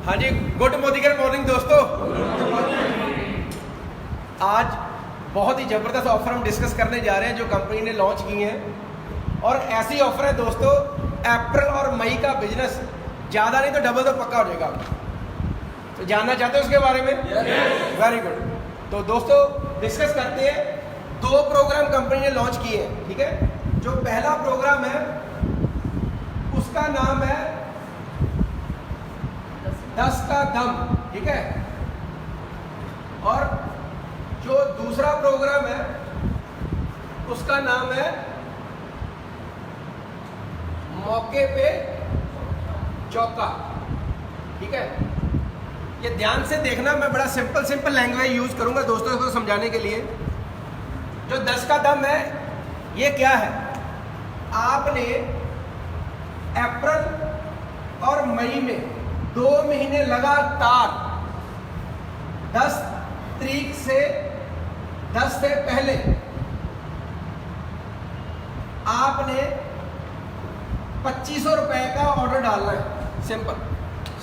हाँ जी, good morning दोस्तों। आज बहुत ही ज़बरदस्त ऑफर हम डिस्कस करने जा रहे हैं जो कंपनी ने लॉन्च की हैं। और ऐसी ऑफर है दोस्तों, अप्रैल और मई का बिजनेस ज़्यादा नहीं तो डबल तो पक्का हो जाएगा। तो जानना चाहते हो उसके बारे में? Very good. तो दोस्तों डिस्कस करते हैं। 2 प्रोग्राम कंपनी ने लॉन्च किए हैं, ठीक है। जो पहला प्रोग्राम है उसका नाम है 10 का दम, ठीक है। और जो दूसरा प्रोग्राम है उसका नाम है मौके पे चौका, ठीक है। ये ध्यान से देखना, मैं बड़ा सिंपल लैंग्वेज यूज करूंगा दोस्तों को समझाने के लिए। जो 10 का दम है ये क्या है? आपने अप्रैल और मई में 2 महीने लगातार 10 तारीख से 10 से पहले आपने 2500 रुपए का ऑर्डर डालना है। सिंपल,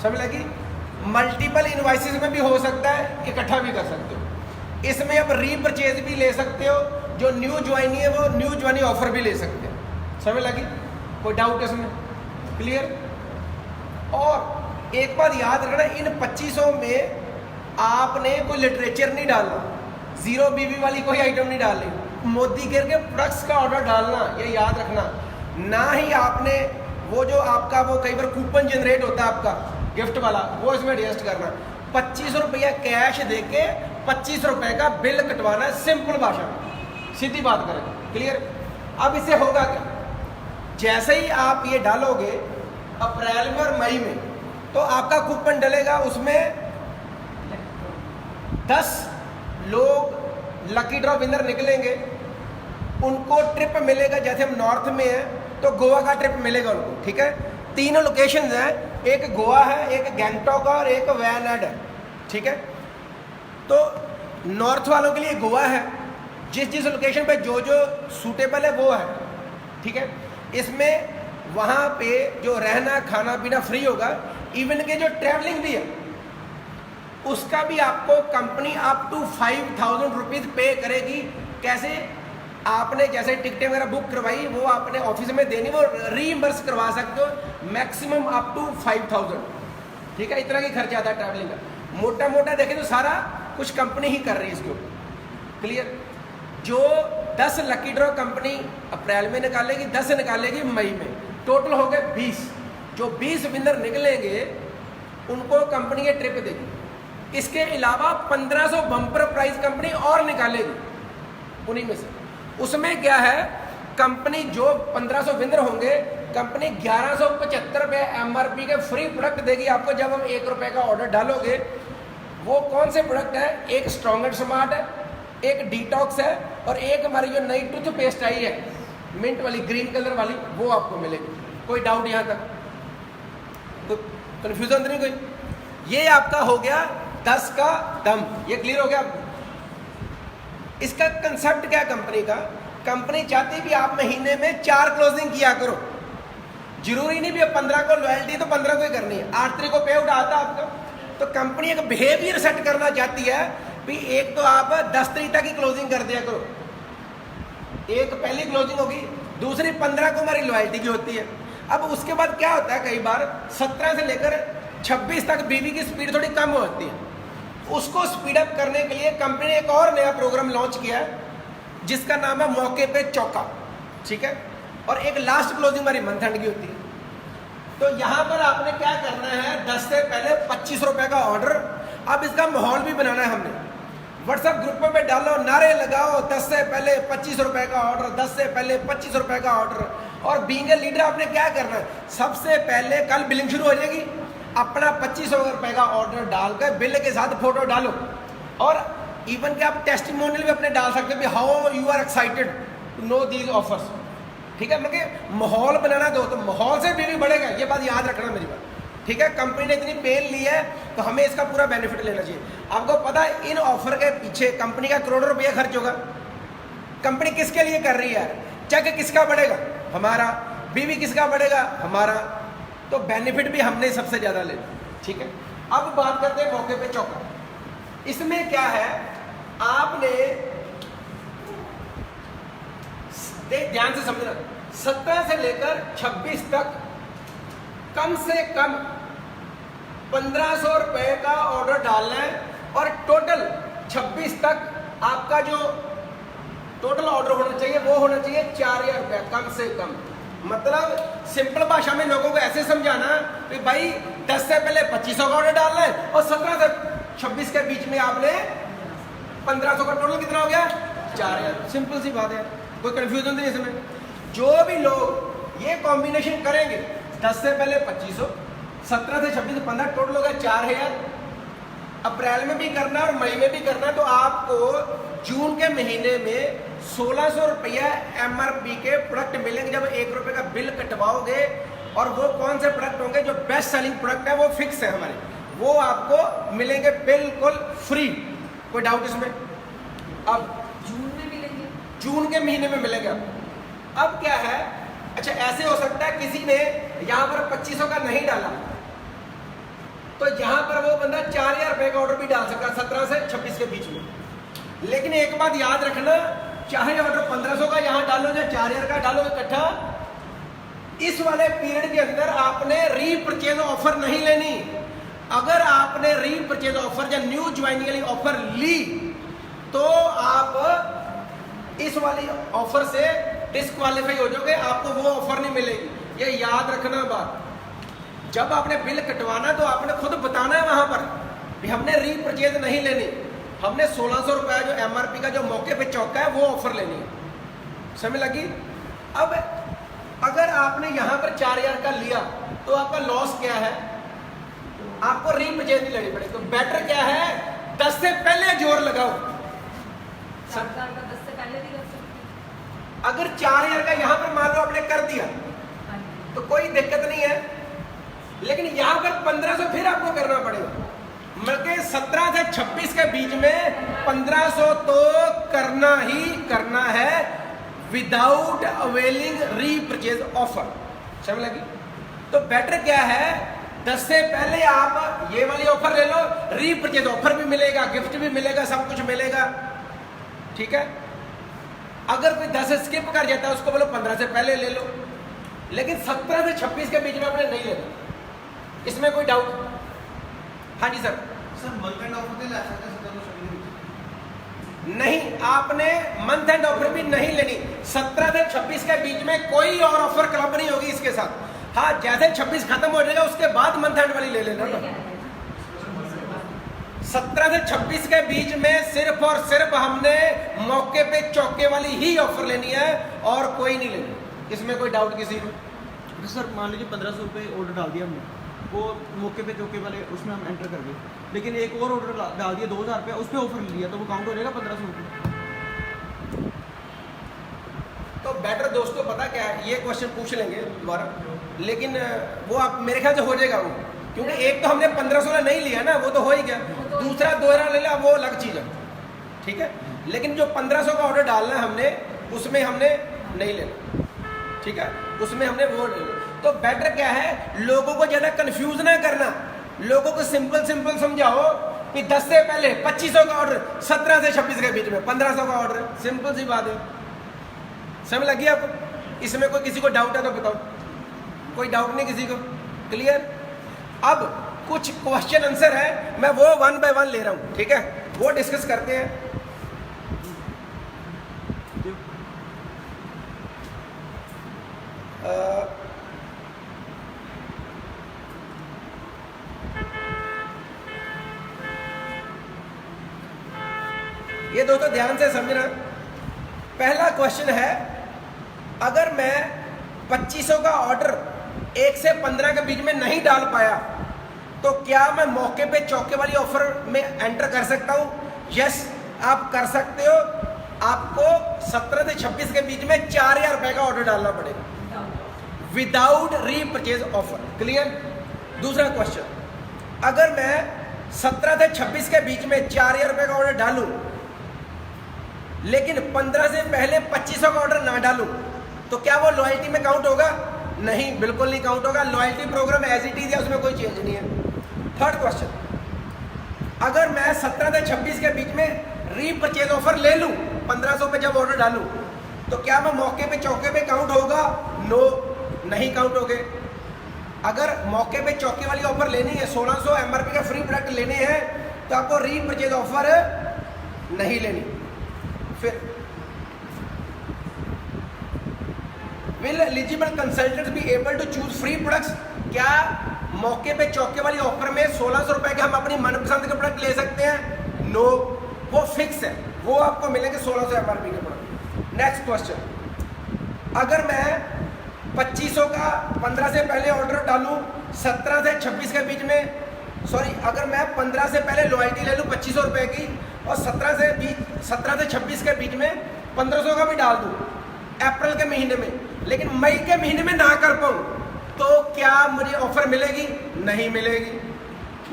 समझ लगी? मल्टीपल इनवॉइसेस में भी हो सकता है, इकट्ठा भी कर सकते हो। इसमें आप रीपरचेज भी ले सकते हो। जो न्यू ज्वाइनी है वो न्यू ज्वाइनी ऑफर भी ले सकते हैं। समझ लगी? कोई डाउट इसमें? क्लियर? और एक बात याद रखना, इन 2500 में आपने कोई लिटरेचर नहीं डालना, 0 BB वाली कोई आइटम नहीं डालनी, मोदी केयर के प्रोडक्ट्स का ऑर्डर डालना, ये याद रखना। ना ही आपने वो जो आपका वो कई बार कूपन जनरेट होता है आपका गिफ्ट वाला, वो इसमें एडजस्ट करना। 2500 रुपया कैश देके 25 रुपए का बिल कटवाना है। सिंपल भाषा में सीधी बात करें। क्लियर? अब इससे होगा क्या? जैसे ही आप ये डालोगे अप्रैल में और मई में, तो आपका कूपन डलेगा, उसमें 10 लोग लकी ड्रॉ विनर निकलेंगे। उनको ट्रिप मिलेगा, जैसे हम नॉर्थ में हैं तो गोवा का ट्रिप मिलेगा उनको, ठीक है। 3 लोकेशंस हैं, एक गोवा है, एक गैंगटॉक और एक वैनाड है, ठीक है। तो नॉर्थ वालों के लिए गोवा है, जिस लोकेशन पे जो सूटेबल है वो है, ठीक है। इसमें वहाँ पे जो रहना खाना पीना फ्री होगा, इवन के जो ट्रैवलिंग भी है उसका भी आपको कंपनी अप टू 5000 रुपीज़ पे करेगी। कैसे? आपने जैसे टिकटें वगैरह बुक करवाई, वो आपने ऑफिस में देनी, वो रीइंबर्स करवा सकते हो मैक्सिमम अप टू 5000, ठीक है। इतना ही खर्चा आता है ट्रैवलिंग का। मोटा मोटा देखें तो सारा कुछ कंपनी ही कर रही है इसके ऊपर। क्लियर? जो 10 लकी ड्रॉ कंपनी अप्रैल में निकालेगी, 10 निकालेगी मई में, टोटल हो गए 20। जो 20 विनर निकलेंगे उनको कंपनी ये ट्रिप देगी। इसके अलावा 1500 बम्पर प्राइज कंपनी और निकालेगी उन्हीं में से। उसमें क्या है, कंपनी जो 1500 विनर होंगे, कंपनी 1175 रुपये MRP के फ्री प्रोडक्ट देगी आपको जब हम 1 रुपये का ऑर्डर डालोगे। वो कौन से प्रोडक्ट है? एक स्ट्रॉन्गर स्मार्ट है, एक डिटॉक्स है, और एक हमारी जो नई टूथपेस्ट आई है मिंट वाली, ग्रीन कलर वाली, वो आपको मिलेगी। कोई डाउट यहाँ तक? तो कन्फ्यूजन नहीं कोई? ये आपका हो गया 10 का दम। ये क्लियर हो गया आपको? इसका कंसेप्ट क्या है कंपनी का? कंपनी चाहती भी आप महीने में 4 क्लोजिंग किया करो। जरूरी नहीं भी 15 को लॉयल्टी तो 15 को ही करनी है, 8 तारीख को पे आउट आता है आपका। तो कंपनी एक बिहेवियर सेट करना चाहती है भी एक तो आप 10 तारीख तक की क्लोजिंग कर दिया करो। एक पहली क्लोजिंग होगी, दूसरी 15 को हमारी लॉयल्टी की होती है। अब उसके बाद क्या होता है, कई बार 17 से लेकर 26 तक बीवी की स्पीड थोड़ी कम होती है। उसको स्पीड अप करने के लिए कंपनी ने एक और नया प्रोग्राम लॉन्च किया है जिसका नाम है मौके पे चौका, ठीक है। और एक लास्ट क्लोजिंग हमारी मंथ एंड की होती है। तो यहाँ पर आपने क्या करना है, 10 से पहले 25 रुपए का ऑर्डर। अब इसका माहौल भी बनाना है हमने। व्हाट्सएप ग्रुपों में डालो, नारे लगाओ, 10 से पहले 25 रुपए का ऑर्डर, 10 से पहले 25 रुपए का ऑर्डर। और बीइंग ए लीडर आपने क्या करना है, सबसे पहले कल बिलिंग शुरू हो जाएगी, अपना 2500 रुपए का ऑर्डर डालकर बिल के साथ फोटो डालो। और इवन के आप टेस्टिमोनियल भी अपने डाल सकते हो, how you are excited to know these offers, ठीक है। मतलब माहौल बनाना दो, तो माहौल से भी बढ़ेगा, ये बात याद रखना मेरी बात, ठीक है। कंपनी ने इतनी पेन ली है तो हमें इसका पूरा बेनिफिट लेना चाहिए। आपको पता है इन ऑफर के पीछे कंपनी का करोड़ों रुपया खर्च होगा। कंपनी किसके लिए कर रही है? चेक किसका बढ़ेगा? हमारा। बीवी किसका बढ़ेगा? हमारा। तो बेनिफिट भी हमने सबसे ज़्यादा लेना, ठीक है। अब बात करते हैं मौके पे चौका। इसमें क्या है, आपने ध्यान से समझना, 17 से लेकर 26 तक कम से कम 1500 रुपए का ऑर्डर डालना है और टोटल 26 तक आपका जो टोटल ऑर्डर होना चाहिए वो होना चाहिए 4000 रुपया कम से कम। मतलब सिंपल भाषा में लोगों को ऐसे समझाना कि भाई 10 से पहले 2500 का ऑर्डर डालना है और 17 से 26 के बीच में आपने 1500 का, टोटल कितना हो गया 4000। सिंपल सी बात है, कोई कंफ्यूजन नहीं इसमें। जो भी लोग ये कॉम्बिनेशन करेंगे 10 से पहले 2500, 17 से 26 15, टोटल हो गया 4000। अप्रैल में भी करना है और मई में भी करना है, तो आपको जून के महीने में 1600 रुपया MRP के प्रोडक्ट मिलेंगे जब 1 रुपये का बिल कटवाओगे। और वो कौन से प्रोडक्ट होंगे जो बेस्ट सेलिंग प्रोडक्ट है, वो फिक्स है हमारे, वो आपको मिलेंगे बिल्कुल फ्री। कोई डाउट इसमें? अब जून में मिलेंगे, जून के महीने में मिलेंगे आपको। अब क्या है, अच्छा ऐसे हो सकता है किसी ने यहाँ पर 2500 का नहीं डाला, तो यहाँ पर वो बंदा 4000 रुपये का ऑर्डर भी डाल सकता है 17 से 26 के बीच में। लेकिन एक बात याद रखना, चाहे ऑर्डर 1500 का यहाँ डालो या 4000 का डालो इकट्ठा, इस वाले पीरियड के अंदर आपने रीपरचेज ऑफर नहीं लेनी। अगर आपने रीपरचेज ऑफर या न्यू ज्वाइनिंग वाली ऑफर ली तो आप इस वाली ऑफर से डिस्क्वालीफाई हो जाओगे, आपको वो ऑफर नहीं मिलेगी। ये याद रखना बात। जब आपने बिल कटवाना तो आपने खुद बताना है वहां पर भी हमने रीपरचेज नहीं लेनी, हमने 1600 रुपया जो MRP का जो मौके पे चौका है वो ऑफर लेनी है। समझ लगी? अब अगर आपने यहाँ पर 4000 का लिया तो आपका लॉस क्या है, आपको रीपरचेज नहीं लेनी पड़ेगी। तो बेटर क्या है, 10 से पहले जोर लगाओ। 4000 का 10 से पहले भी कर सकते अगर 4000 का यहाँ पर मान लो आपने कर दिया हैं। तो कोई दिक्कत नहीं है, लेकिन यहाँ पर 1500 फिर आपको करना पड़ेगा। मतलब 17 से 26 के बीच में 1500 तो करना ही करना है विदाउट अवेलिंग रीपरचेज ऑफर। समझ लगी? तो बेटर क्या है, 10 से पहले आप ये वाली ऑफर ले लो, रीपरचेज ऑफर भी मिलेगा, गिफ्ट भी मिलेगा, सब कुछ मिलेगा। ठीक है? अगर कोई 10 स्किप कर जाता है उसको बोलो 15 से पहले ले लो, लेकिन 17 से 26 के बीच में आपने नहीं लेना। इसमें कोई डाउट? हाँ जी सर। मंथ एंड ऑफर नहीं, आपने मंथ एंड ऑफर भी नहीं लेनी। 17 से 26 के बीच में कोई और ऑफर क्लब नहीं होगी इसके साथ। हाँ, जैसे 26 खत्म हो जाएगा उसके बाद मंथ एंड वाली ले लेना। 17 से 26 के बीच में सिर्फ और सिर्फ हमने मौके पे चौके वाली ही ऑफर लेनी है और कोई नहीं लेनी। इसमें कोई डाउट किसी को? सर मान लीजिए 1500 रुपये ऑर्डर डाल दिया हमने, वो मौके पे चौके वाले उसमें हम एंटर कर गए, लेकिन एक और ऑर्डर डाल दिया 2000 रुपये, उस पर ऑफर लिया तो वो काउंट हो जाएगा 1500 रुपये? तो बेटर दोस्तों पता क्या है, ये क्वेश्चन पूछ लेंगे दोबारा, लेकिन वो आप मेरे ख्याल से हो जाएगा वो, क्योंकि एक तो हमने 1500 नहीं लिया ना, वो तो हो ही गया। दूसरा 2000 ले लिया, वो अलग चीज़ है। ठीक है? लेकिन जो 1500 का ऑर्डर डालना है हमने, उसमें हमने नहीं लेना। ठीक है? उसमें हमने वो ले लिया। तो बेटर क्या है, लोगों को ज़्यादा कंफ्यूज ना करना, लोगों को सिंपल सिंपल समझाओ कि 10 से पहले 2500 का ऑर्डर, 17 से 26 के बीच में 1500 का ऑर्डर। सिंपल सी बात है। समझ लगी आपको? इसमें कोई किसी को डाउट है तो बताओ। कोई डाउट नहीं किसी को? क्लियर? अब कुछ क्वेश्चन आंसर है, मैं वो 1 बाय 1 ले रहा हूं। ठीक है? वो डिस्कस करते हैं। ये दोस्तों ध्यान से समझना। पहला क्वेश्चन है, अगर मैं 2500 का ऑर्डर 1 से 15 के बीच में नहीं डाल पाया तो क्या मैं मौके पे चौके वाली ऑफर में एंटर कर सकता हूं? यस, आप कर सकते हो। आपको 17 से 26 के बीच में 4000 रुपए का ऑर्डर डालना पड़ेगा विदाउट रीपरचेज ऑफर। क्लियर? दूसरा क्वेश्चन, अगर मैं 17 से 26 के बीच में 4000 रुपए का ऑर्डर डालूं लेकिन 15 से पहले 2500 का ऑर्डर ना डालूं तो क्या वो लॉयल्टी में काउंट होगा? नहीं, बिल्कुल नहीं काउंट होगा। Loyalty program as it is है, उसमें कोई चेंज नहीं है। थर्ड क्वेश्चन, अगर मैं 17 से 26 के बीच में रीपरचेज ऑफर ले लूं, 1500 पे जब ऑर्डर डालूं, तो क्या मैं मौके पे चौके पे काउंट होगा? नो, नहीं काउंट होगे। अगर मौके पे चौके वाली ऑफर लेनी है, 1600 एमआरपी का फ्री प्रोडक्ट लेने हैं, तो आपको रीपरचेज ऑफर नहीं लेनी। फिर will eligible consultants be able to choose free products? क्या मौके पे चौके वाली ऑफर में 1600 रुपए के हम अपनी मनपसंद के प्रोडक्ट ले सकते हैं? नो, वो फिक्स है, वो आपको मिलेंगे 1600 एमआरपी के प्रोडक्ट। नेक्स्ट क्वेश्चन, अगर मैं 2500 का 15 से पहले ऑर्डर डालूं, 17 से 26 के बीच में, सॉरी, अगर मैं 15 से पहले लॉयल्टी ले लूं 2500 रुपए की, और 17 से 26 के बीच में 1500 का भी डाल दूं अप्रैल के महीने में, लेकिन मई के महीने में ना कर पाऊं, तो क्या मुझे ऑफर मिलेगी? नहीं मिलेगी।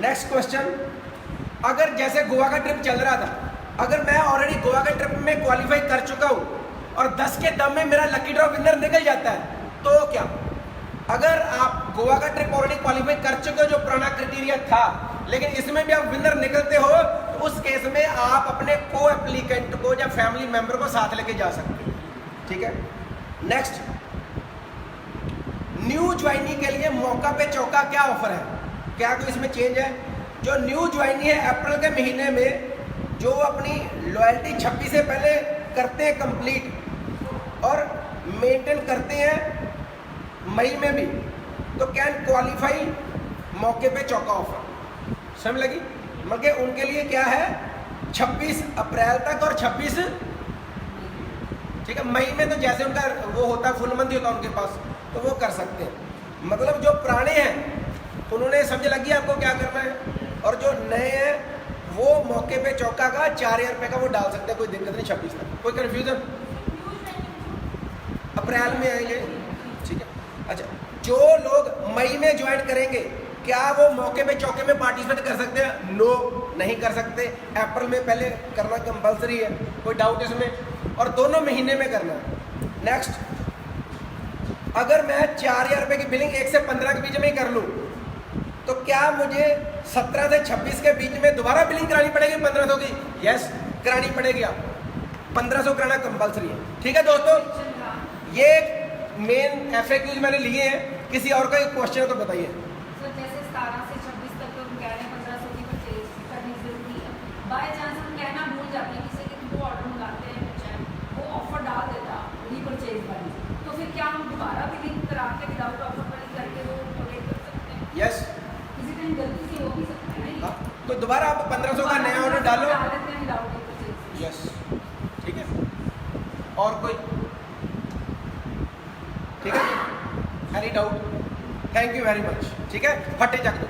नेक्स्ट क्वेश्चन, अगर जैसे गोवा का ट्रिप चल रहा था, अगर मैं ऑलरेडी गोवा के ट्रिप में क्वालिफाई कर चुका हूं और 10 के दम में मेरा लकी ड्रॉ विनर निकल जाता है, तो क्या? अगर आप गोवा का ट्रिप ऑलरेडी क्वालिफाई कर चुके हो, जो पुराना क्राइटेरिया था, लेकिन इसमें भी आप विनर निकलते हो, तो उस केस में आप अपने को एप्लीकेंट को या फैमिली मेंबर को साथ लेके जा सकते हैं। ठीक है। नेक्स्ट, न्यू ज्वाइनी के लिए मौका पे चौका क्या ऑफर है? क्या कोई इसमें चेंज है? जो न्यू ज्वाइनी है अप्रैल के महीने में, जो अपनी लॉयल्टी 26 से पहले करते हैं कंप्लीट और मेंटेन करते हैं मई में भी, तो कैन क्वालिफाई मौके पे चौका ऑफर। समझ लगी? मतलब उनके लिए क्या है, 26 अप्रैल तक और 26, ठीक है, मई में तो जैसे उनका वो होता है, फुल मंथ ही होता है उनके पास, तो वो कर सकते हैं। मतलब जो पुराने हैं उन्होंने समझ लगी आपको क्या करना है, और जो नए हैं वो मौके पे चौका का 4000 रुपये का वो डाल सकते हैं, कोई दिक्कत नहीं 26 तक। कोई कन्फ्यूजन? अप्रैल में आएंगे, ठीक है। अच्छा, जो लोग मई में ज्वाइन करेंगे, क्या वो मौके पे चौके में पार्टिसिपेट कर सकते हैं? नो, नहीं कर सकते। अप्रैल में पहले करना कंपलसरी है, कोई डाउट इसमें? और दोनों महीने में करना है। नेक्स्ट, अगर मैं 4000 रुपये की बिलिंग 1 से 15 के बीच में ही कर लूँ, तो क्या मुझे 17 से 26 के बीच में दोबारा बिलिंग करानी पड़ेगी 1500 की? यस, करानी पड़ेगी। आप 1500 कराना कंपलसरी है। ठीक है दोस्तों, ये मेन FAQs मैंने लिए हैं। किसी और का क्वेश्चन है तो बताइए। सर जैसे 17 से 26 तक तो हम कह रहे हैं 1500 की परचेज करनी जरूरी है। बाय चांस हम कहना भूल जाते हैं किसी के, वो ऑर्डर मंगाते हैं, वो ऑफर डाल देता रीपरचेज वाली, तो फिर क्या हम दोबारा बिलिंग करा के विदाउट ऑफर वाली करके वो प्रोवाइड कर सकते हैं? यस, किसी टाइम गलती से हो भी सकता है ना, तो दोबारा आप 1500 का नया ऑर्डर डालो। डाल देते हैं विदाउट रीपरचेज। यस, ठीक है। और कोई? ठीक है, any doubt? Thank you very much. ठीक है, फटे चक दो।